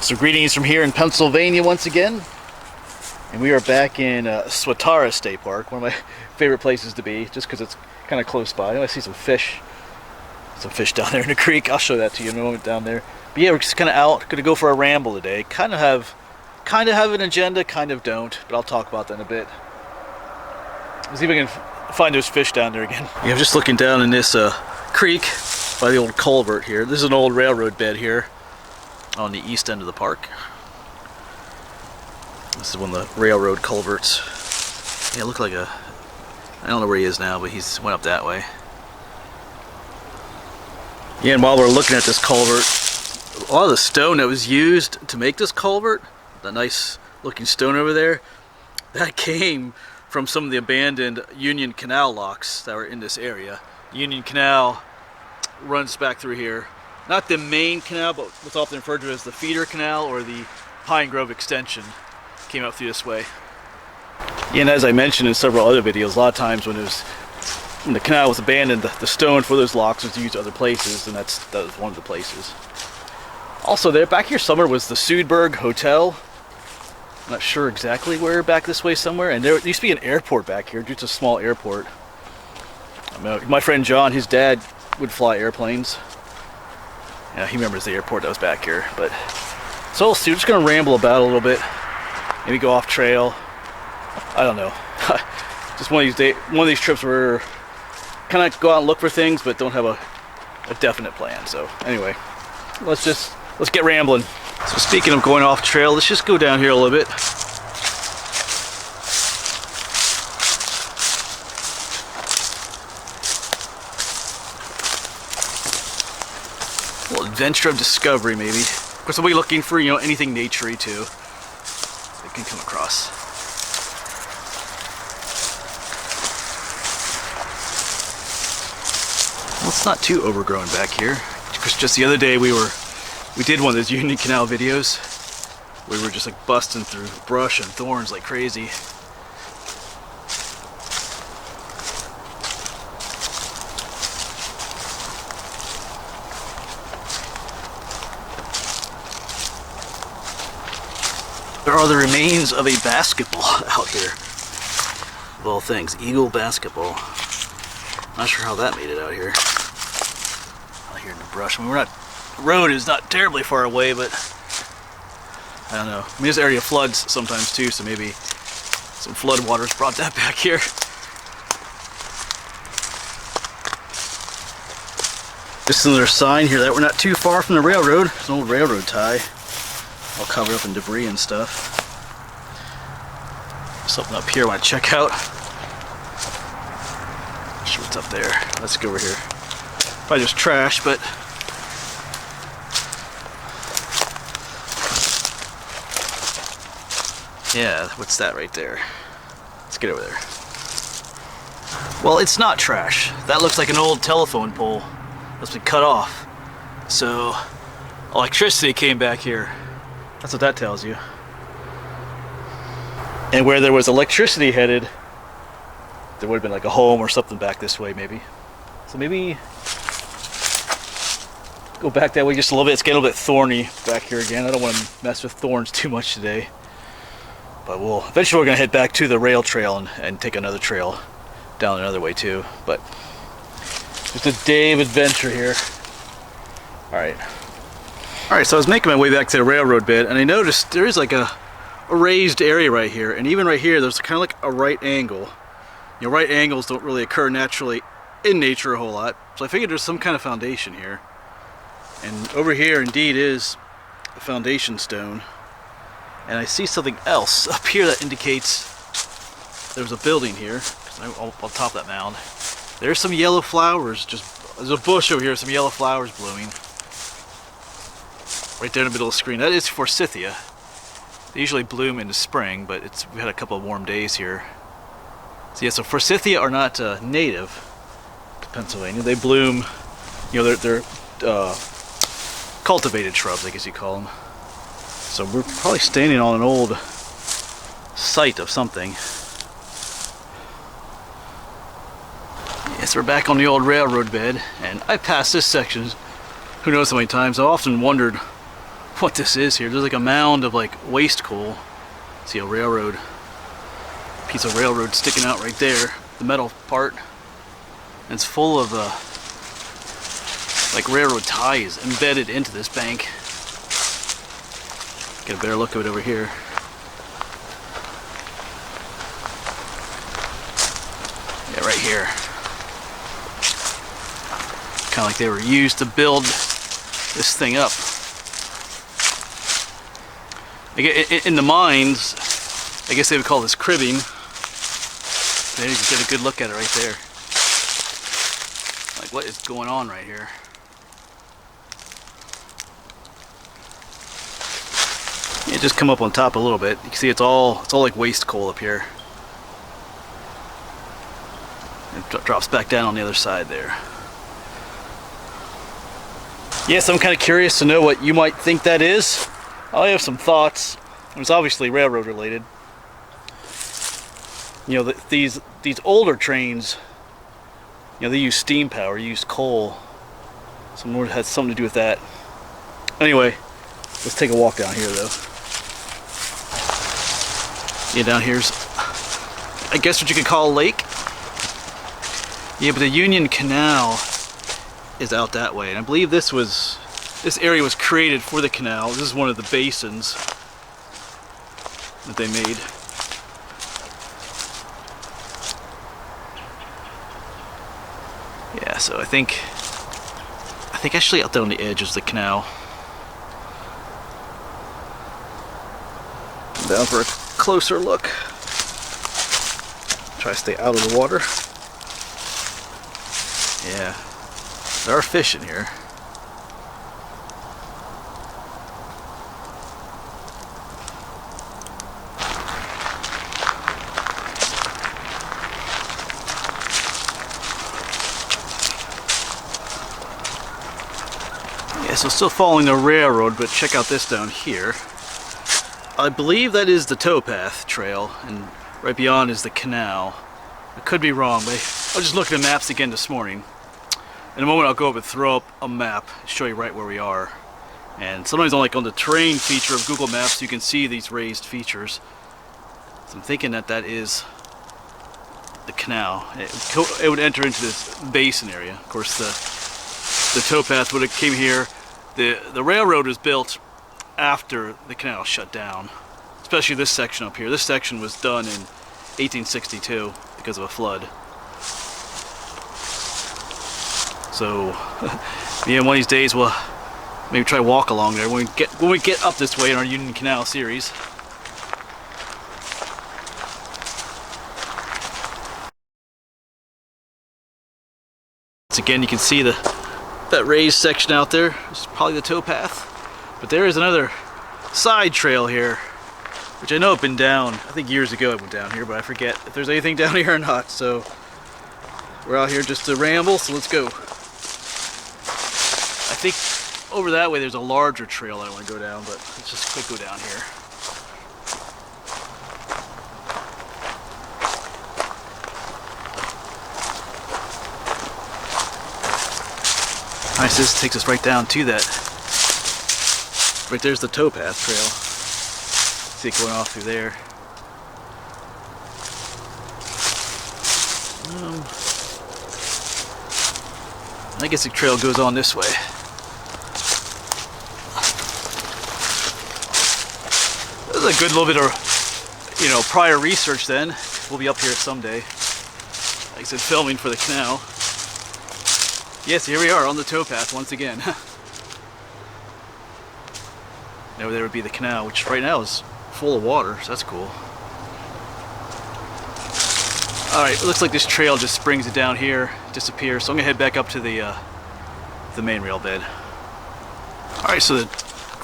So greetings from here in Pennsylvania once again, and we are back in Swatara State Park, one of my favorite places to be, just because it's kind of close by. I see some fish down there in the creek. I'll show that to you in a moment down there. But yeah, we're just kind of out, going to go for a ramble today. Kind of have an agenda, kind of don't, but I'll talk about that in a bit. Let's see if I can find those fish down there again. Yeah, I'm just looking down in this creek by the old culvert here. This is an old railroad bed here on the east end of the park. This is one of the railroad culverts. Yeah, it looked like I don't know where he is now, but he's went up that way. Yeah, and while we're looking at this culvert, a lot of the stone that was used to make this culvert, the nice looking stone over there, that came from some of the abandoned Union Canal locks that were in this area. The Union Canal runs back through here. Not the main canal, but what's often referred to as the feeder canal or the Pine Grove extension came out through this way. Yeah, and as I mentioned in several other videos, a lot of times when the canal was abandoned, the stone for those locks was used other places, and that was one of the places. Also there, back here somewhere was the Sudberg Hotel. I'm not sure exactly where, back this way somewhere, and there used to be an airport back here, just a small airport. My friend John, his dad would fly airplanes. Yeah, he remembers the airport that was back here. But so we'll see. We're just gonna ramble about a little bit. Maybe go off trail. I don't know. Just one of these trips where kind of go out and look for things, but don't have a definite plan. So anyway, let's get rambling. So speaking of going off trail, let's just go down here a little bit. Adventure of discovery, maybe. Of course, I'll be looking for, anything naturey too I can come across. Well, it's not too overgrown back here. Because just the other day we did one of those Union Canal videos. We were just like busting through brush and thorns like crazy. There are the remains of a basketball out here. Of all things, Eagle basketball. Not sure how that made it out here. Out here in the brush. I mean, the road is not terribly far away, but I don't know. I mean, this area floods sometimes too, so maybe some flood waters brought that back here. Just another sign here that we're not too far from the railroad. There's an old railroad tie. All covered up in debris and stuff. Something up here I want to check out. Not sure what's up there. Let's go over here. Probably just trash, but yeah, what's that right there? Let's get over there. Well, it's not trash. That looks like an old telephone pole that's been cut off. So electricity came back here. That's what that tells you. And where there was electricity headed, there would have been like a home or something back this way, maybe. So maybe go back that way just a little bit. It's getting a little bit thorny back here again. I don't want to mess with thorns too much today. But eventually we're going to head back to the rail trail and take another trail down another way too. But just a day of adventure here. Alright, so I was making my way back to the railroad bed, and I noticed there is like a raised area right here, and even right here there's kind of like a right angle. Right angles don't really occur naturally in nature a whole lot, so I figured there's some kind of foundation here. And over here indeed is a foundation stone, and I see something else up here that indicates there's a building here. On top of that mound there's some yellow flowers, there's a bush over here, some yellow flowers blooming. Right there in the middle of the screen. That is forsythia. They usually bloom in the spring, but we had a couple of warm days here. So yeah, so forsythia are not native to Pennsylvania. They bloom, they're cultivated shrubs, I guess you call them. So we're probably standing on an old site of something. Yes, we're back on the old railroad bed, and I passed this section who knows how many times. I often wondered what this is here. There's like a mound of like waste coal. See a railroad, piece of railroad sticking out right there, the metal part. And it's full of like railroad ties embedded into this bank. Get a better look of it over here. Yeah, right here. Kind of like they were used to build this thing up. In the mines, I guess they would call this cribbing. There you can get a good look at it right there. Like, what is going on right here? Yeah, just come up on top a little bit. You can see it's all like waste coal up here. It drops back down on the other side there. Yes, I'm kind of curious to know what you might think that is. I have some thoughts. It's obviously railroad related. You know, these older trains, you know, they use steam power, use coal. So more has something to do with that. Anyway, let's take a walk down here though. Yeah, down here's, I guess what you could call a lake. Yeah, but the Union Canal is out that way, and I believe this area was created for the canal. This is one of the basins that they made. Yeah, so I think actually out there on the edge is the canal. Down for a closer look. Try to stay out of the water. Yeah, there are fish in here. Yeah, so still following the railroad, but check out this down here. I believe that is the towpath trail, and right beyond is the canal. I could be wrong, but I was just looking at maps again this morning. In a moment I'll go up and throw up a map, show you right where we are. And sometimes on the terrain feature of Google Maps you can see these raised features. So I'm thinking that is the canal. It would enter into this basin area. Of course the towpath would have came here. The railroad was built after the canal shut down. Especially this section up here. This section was done in 1862 because of a flood. So, yeah, one of these days we'll maybe try to walk along there when we get up this way in our Union Canal series. Once again, you can see that raised section out there. It's probably the towpath. But there is another side trail here, which I know I've been down. I think years ago I went down here, but I forget if there's anything down here or not. So we're out here just to ramble, so let's go. I think over that way there's a larger trail I want to go down, but let's just quick go down here. Nice, this takes us right down to that. Right there's the towpath trail. See it going off through there. I guess the trail goes on this way. This is a good little bit of, you know, prior research then. We'll be up here someday. Like I said, filming for the canal. Yes, here we are on the towpath once again. Over there would be the canal, which right now is full of water, so that's cool. Alright, it looks like this trail just springs it down here, disappears, so I'm going to head back up to the main rail bed. Alright, so the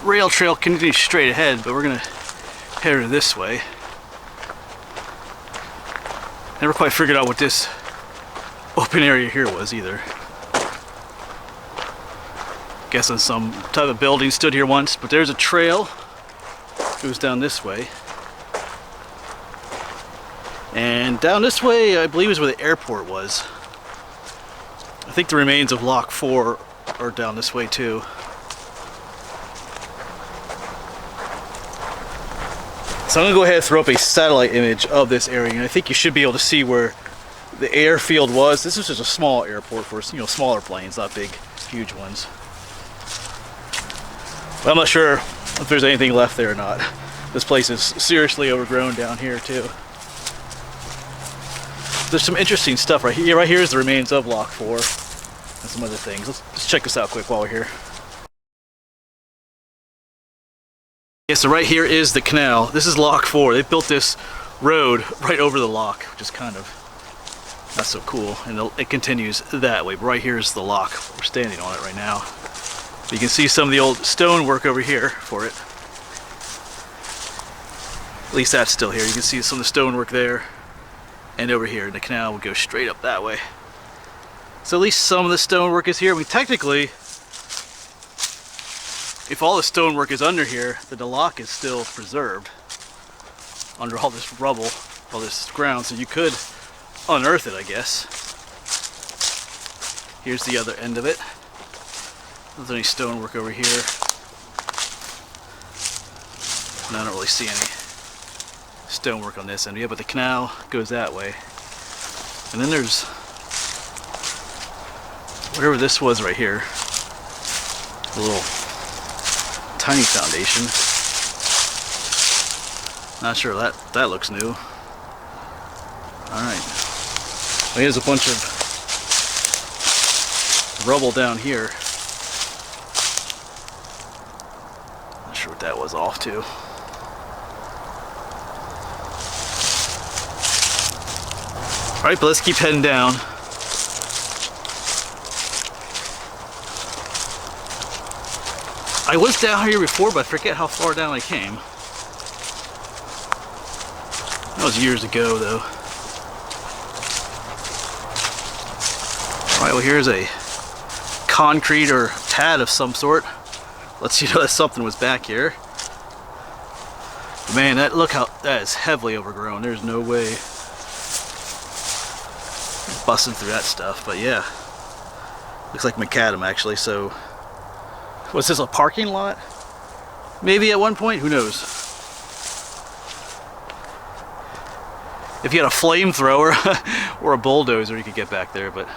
rail trail continues straight ahead, but we're going to head this way. Never quite figured out what this open area here was either. Guessing some type of building stood here once, but there's a trail. Goes down this way. And down this way, I believe, is where the airport was. I think the remains of Lock 4 are down this way too. So I'm gonna go ahead and throw up a satellite image of this area, and I think you should be able to see where the airfield was. This is just a small airport for, you know, smaller planes, not big, huge ones. But I'm not sure if there's anything left there or not. This place is seriously overgrown down here too. There's some interesting stuff right here. Right here is the remains of Lock 4 and some other things. Let's check this out quick while we're here. Yeah, so right here is the canal. This is Lock 4. They built this road right over the lock, which is kind of not so cool. And it continues that way. But right here is the lock. We're standing on it right now. So you can see some of the old stonework over here for it. At least that's still here. You can see some of the stonework there and over here. And the canal would go straight up that way. So at least some of the stonework is here. I mean, technically, if all the stonework is under here, then the lock is still preserved under all this rubble, all this ground, so you could unearth it, I guess. Here's the other end of it. There's any stonework over here. And I don't really see any stonework on this end. Yeah, but the canal goes that way. And then there's whatever this was right here. A little tiny foundation. Not sure that looks new. Alright. Well, here's a bunch of rubble down here. Not sure what that was off to. Alright, but let's keep heading down. I was down here before, but I forget how far down I came. That was years ago, though. Alright, well here's a concrete or pad of some sort. Lets you know that something was back here. But man, look how that is heavily overgrown. There's no way busting through that stuff, but yeah. Looks like macadam actually, so was this a parking lot? Maybe at one point? Who knows? If you had a flamethrower or a bulldozer, you could get back there, but I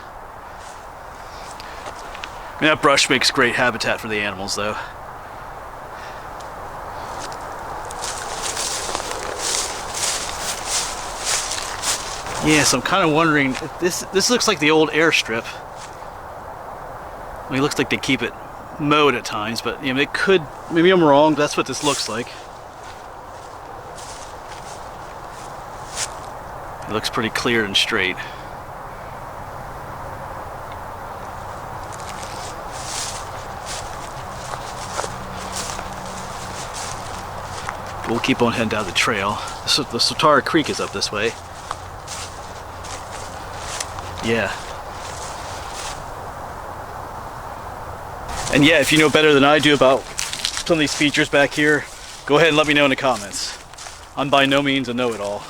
mean, that brush makes great habitat for the animals, though. Yeah, so I'm kind of wondering if this looks like the old airstrip. I mean, it looks like they keep it mowed at times, but you know, it could, maybe I'm wrong, but that's what this looks like. It looks pretty clear and straight. We'll keep on heading down the trail. The Swatara Creek is up this way. Yeah. And yeah, if you know better than I do about some of these features back here, go ahead and let me know in the comments. I'm by no means a know-it-all.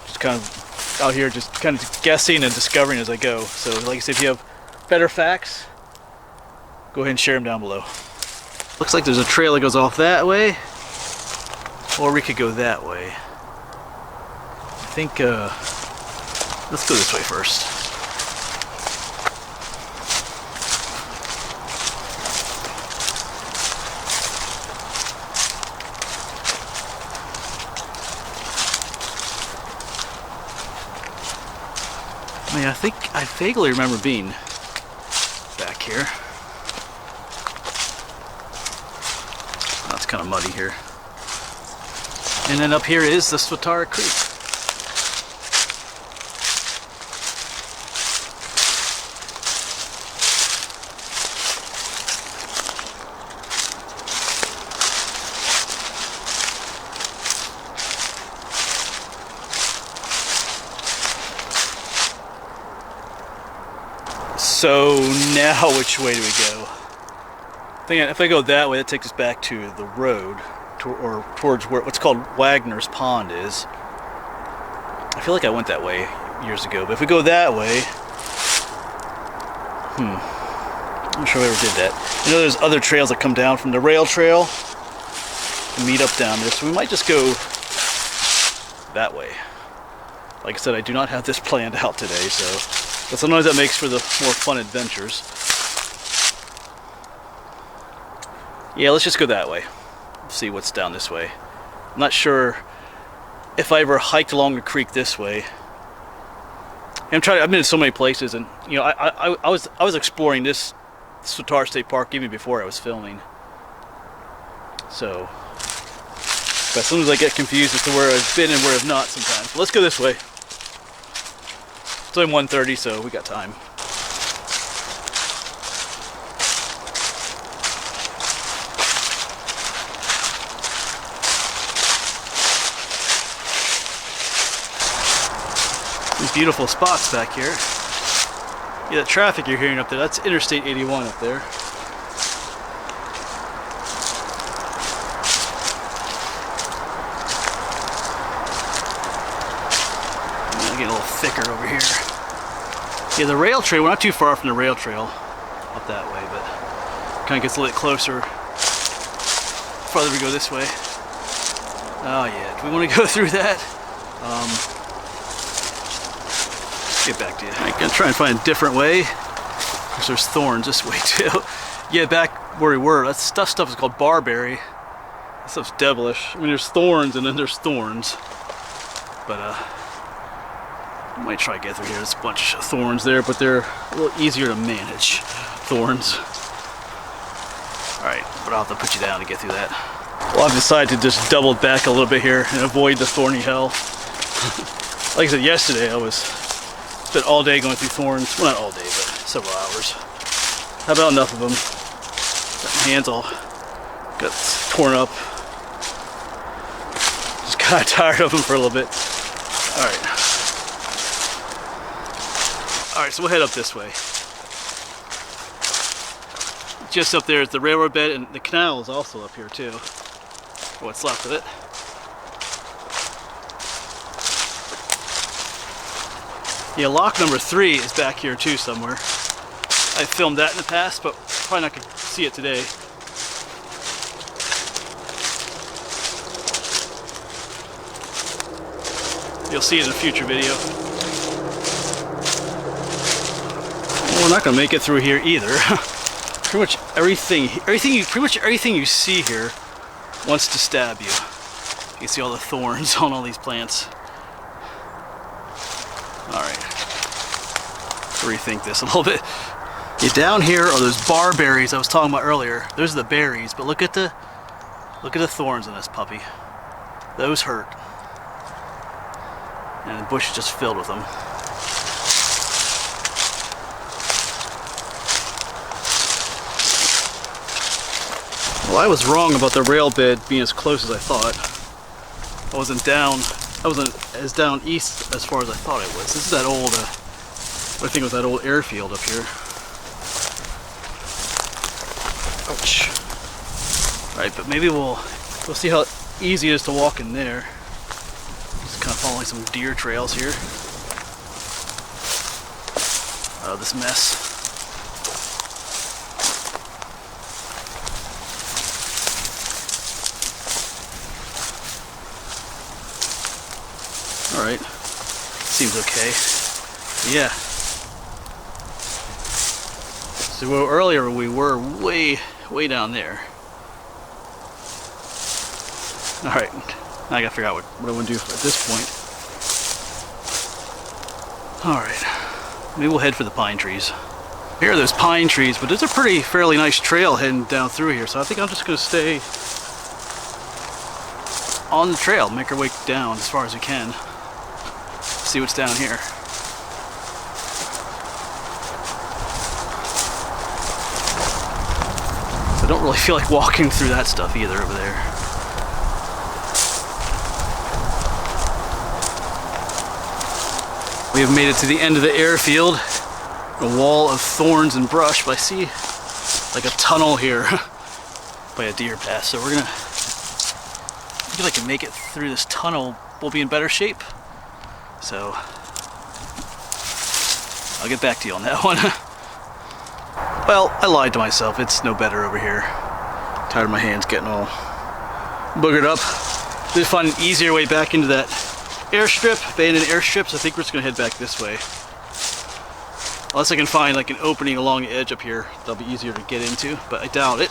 Just kind of out here just kind of guessing and discovering as I go. So like I said, if you have better facts, go ahead and share them down below. Looks like there's a trail that goes off that way, or we could go that way. I think, let's go this way first. I mean, I think I vaguely remember being back here. Oh, it's kind of muddy here. And then up here is the Swatara Creek. So now which way do we go? I think if I go that way, that takes us back to the road, or towards where what's called Wagner's Pond is. I feel like I went that way years ago, but if we go that way, I'm not sure I ever did that. I know there's other trails that come down from the rail trail. meet up down there, so we might just go that way. Like I said, I do not have this planned out today, but sometimes that makes for the more fun adventures. Yeah, let's just go that way. See what's down this way. I'm not sure if I ever hiked along the creek this way. I've been in so many places, and you know, I was exploring this Swatara State Park even before I was filming. So, but sometimes I get confused as to where I've been and where I've not sometimes. But let's go this way. It's only 1:30, so we got time. These beautiful spots back here. Yeah, the traffic you're hearing up there, that's Interstate 81 up there. Getting a little thicker over here. Yeah, the rail trail, we're not too far from the rail trail up that way, but kind of gets a little bit closer farther we go this way. Oh yeah, do we want to go through that? Get back to you. I'm gonna try and find a different way, because there's thorns this way too. Yeah, back where we were, that stuff is called barberry. That stuff's devilish. I mean, there's thorns and then there's thorns, but I might try to get through here. There's a bunch of thorns there, but they're a little easier to manage. Thorns. Alright, but I'll have to put you down to get through that. Well, I've decided to just double back a little bit here and avoid the thorny hell. Like I said yesterday, I spent all day going through thorns. Well, not all day, but several hours. How about enough of them? Got my hands all got torn up. Just kind of tired of them for a little bit. Alright. Alright, so we'll head up this way. Just up there is the railroad bed, and the canal is also up here too. What's left of it. Yeah, lock number 3 is back here too somewhere. I filmed that in the past, but probably not gonna see it today. You'll see it in a future video. We're not gonna make it through here either. Pretty much everything you see here wants to stab you. You can see all the thorns on all these plants. Alright. Rethink this a little bit. Yeah, down here are those barberries I was talking about earlier. Those are the berries, but look at the thorns in this puppy. Those hurt. And the bush is just filled with them. Well, I was wrong about the rail bed being as close as I thought. I wasn't as down east as far as I thought it was. This is that old, I think it was that old airfield up here. Ouch. Alright, but maybe we'll see how easy it is to walk in there. Just kind of following some deer trails here. Out of this mess. Alright, seems okay. Yeah. So well, earlier we were way down there. Alright, I gotta figure out what I want to do at this point. Alright, maybe we'll head for the pine trees. Here are those pine trees, but there's a fairly nice trail heading down through here, so I think I'm just gonna stay on the trail, make our way down as far as we can. See what's down here. I don't really feel like walking through that stuff either over there. We have made it to the end of the airfield. A wall of thorns and brush, but I see like a tunnel here by a deer path. So we're gonna, if I can make it through this tunnel, we'll be in better shape. So I'll get back to you on that one. Well, I lied to myself. It's no better over here. Tired of my hands getting all boogered up. Did find an easier way back into that airstrip, abandoned airstrip, so I think we're just gonna head back this way. Unless I can find like an opening along the edge up here, that'll be easier to get into, but I doubt it.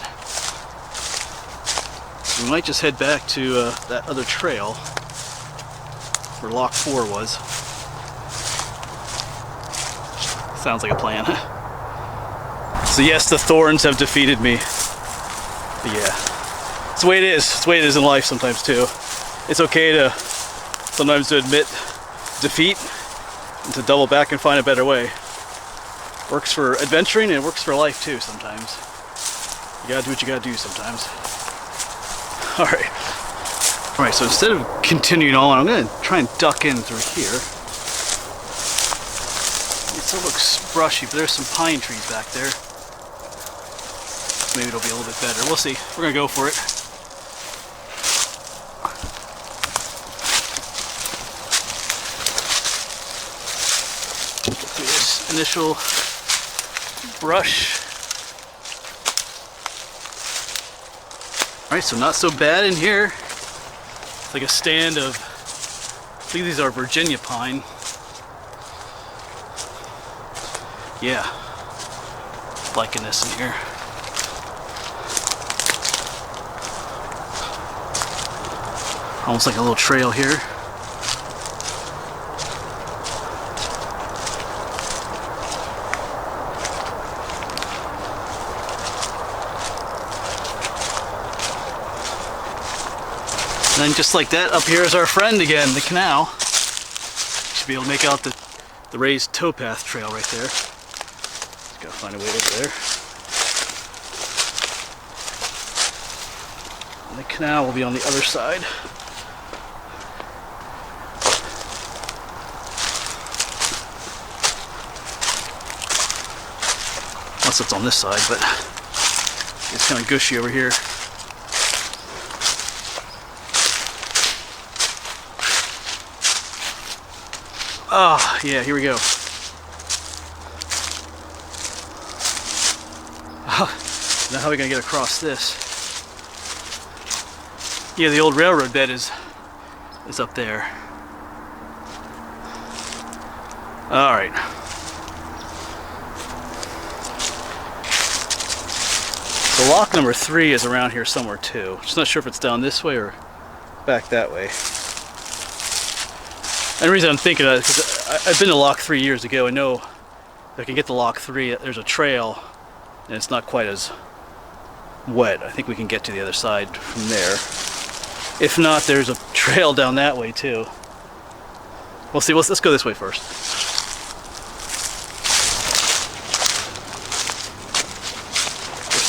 We might just head back to that other trail where Lock 4 was. Sounds like a plan. So yes, the thorns have defeated me. But yeah, it's the way it is. It's the way it is in life sometimes too. It's okay to sometimes to admit defeat and to double back and find a better way. Works for adventuring and it works for life too sometimes. You gotta do what you gotta do sometimes. Alright, so instead of continuing on, I'm gonna try and duck in through here. It still looks brushy, but there's some pine trees back there. Maybe it'll be a little bit better. We'll see. We're gonna go for it. Get through this initial brush. Alright, so not so bad in here. It's like a stand of, I think these are Virginia pine. Yeah, liking this in here. Almost like a little trail here. And then just like that, up here is our friend again, the canal. Should be able to make out the raised towpath trail right there. Just gotta find a way over there. And the canal will be on the other side. Unless it's on this side, but it's kind of gushy over here. Oh, yeah, here we go. Oh, now how are we gonna get across this? Yeah, the old railroad bed is up there. All right. So lock number 3 is around here somewhere too. Just not sure if it's down this way or back that way. And the reason I'm thinking of it is because I've been to lock 3 years ago. I know if I can get to lock 3, there's a trail and it's not quite as wet. I think we can get to the other side from there. If not, there's a trail down that way too. We'll see. Let's go this way first.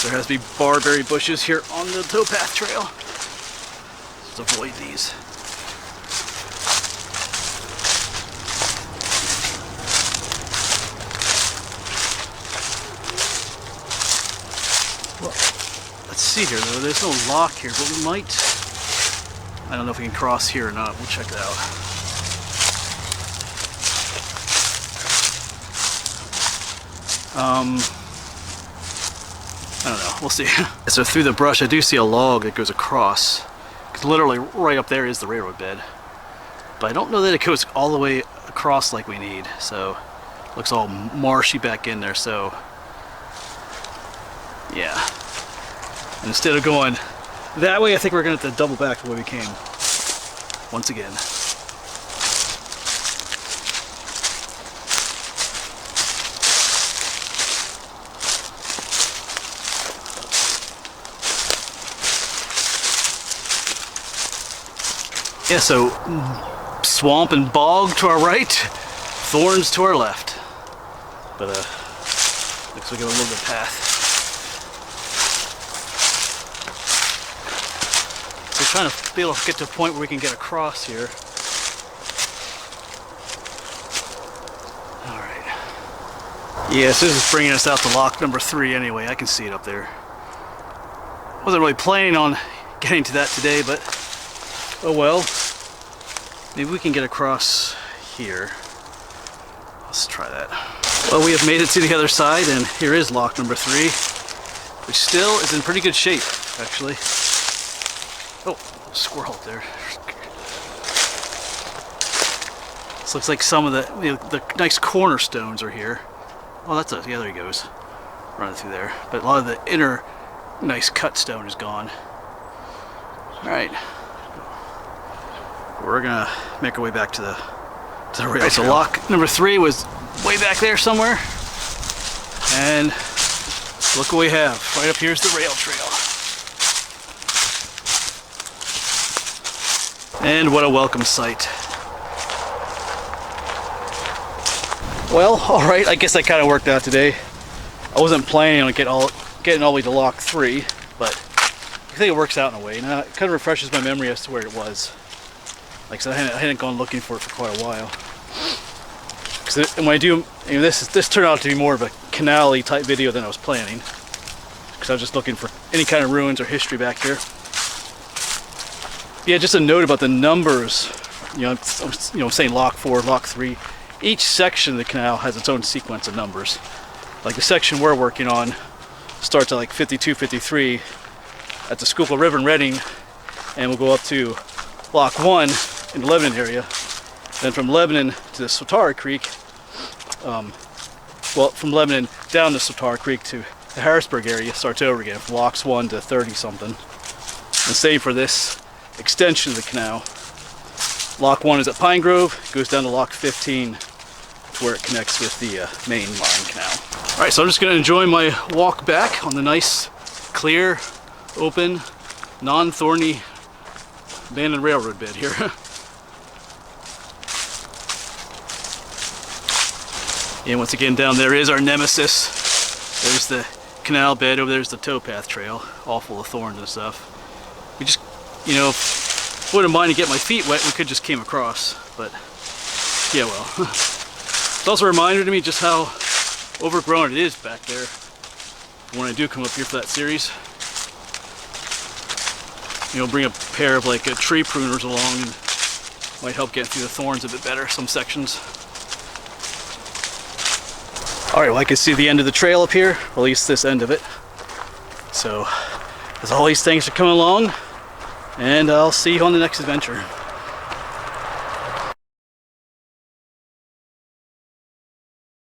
There has to be barberry bushes here on the towpath trail. Let's avoid these. Well, let's see here though. There's no lock here, but we might. I don't know if we can cross here or not. We'll check it out. I don't know, we'll see. So through the brush I do see a log that goes across. Because literally right up there is the railroad bed. But I don't know that it goes all the way across like we need. So it looks all marshy back in there, so yeah. And instead of going that way, I think we're gonna have to double back the way we came. Once again. Yeah, so swamp and bog to our right, thorns to our left. But looks like a little bit path. So we're trying to be able to get to a point where we can get across here. Alright. Yeah, so this is bringing us out to lock number 3 anyway. I can see it up there. Wasn't really planning on getting to that today, but oh well. Maybe we can get across here. Let's try that. Well, we have made it to the other side, and here is lock number 3, which still is in pretty good shape, actually. Oh, squirrel up there. This looks like some of the nice cornerstones are here. Oh, that's a, yeah, there he goes, running through there. But a lot of the inner nice cut stone is gone. All right, we're gonna make our way back to the rail. Right, so lock number 3 was way back there somewhere, and look what we have. Right up here's the rail trail. And what a welcome sight. Well, alright, I guess that kind of worked out today. I wasn't planning on getting all the way to lock 3, but I think it works out in a way. Now, it kind of refreshes my memory as to where it was. Like I said, I hadn't gone looking for it for quite a while. And when I do, this turned out to be more of a Canal-y type video than I was planning. Because I was just looking for any kind of ruins or history back here. Yeah, just a note about the numbers. I'm saying lock 4, lock 3. Each section of the canal has its own sequence of numbers. Like the section we're working on starts at like 52, 53 at the Schuylkill River in Reading, and we'll go up to lock 1 in the Lebanon area. Then from Lebanon to the Swatara Creek, from Lebanon down to Swatara Creek to the Harrisburg area starts over again from locks 1 to 30 something. And same for this extension of the canal. Lock 1 is at Pine Grove, goes down to lock 15 to where it connects with the main line canal. Alright, so I'm just going to enjoy my walk back on the nice, clear, open, non-thorny abandoned railroad bed here. And once again, down there is our nemesis. There's the canal bed, over there's the towpath trail, all full of thorns and stuff. We just, wouldn't mind to get my feet wet, we could just came across, but yeah, well. It's also a reminder to me just how overgrown it is back there when I do come up here for that series. Bring a pair of like tree pruners along and might help get through the thorns a bit better, some sections. Alright, well I can see the end of the trail up here, or at least this end of it. So, as always, thanks for coming along, and I'll see you on the next adventure.